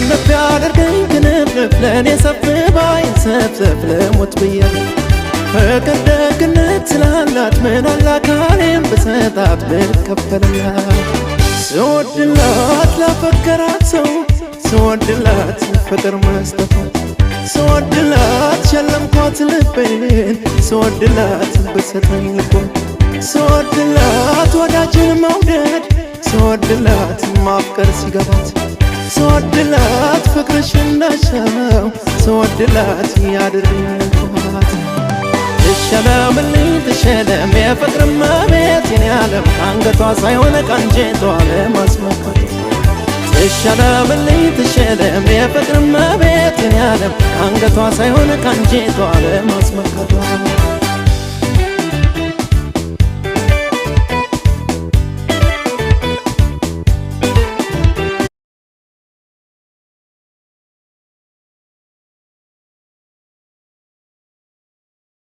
ክንፍ ያደርገኝ ክንፍ ለእኔ ሰፍ ባይ ሰፍሰፍ ለሞት ብያለሁ ፍቅር ደግነት ስላላት ምን አላካሬም ብሰጣት ብከፈልላት ስወድላት ላፈቀራት ሰው ስወድላት ፍቅር መስጠቷት ስወድላት ሸለምኳት ልቤን ስወድላት ብሰጠኝ ልቦን ስወድላት ወዳጅን መውደድ ስወድላት ማፍቀር ሲገባት ስወድላት ፍቅርሽ እንዳሻው ስወድላት ያድርግባት ትሸለምልኝ ትሸለም የፍቅር እመቤት የኔ ዓለም አንገቷ ሳይሆን ቀንጀቷ ለማስመካት ትሸለምልኝ ትሸለም የፍቅር እመቤት የኔ ዓለም አንገቷ ሳይሆን ቀንጀቷ ለማስመካት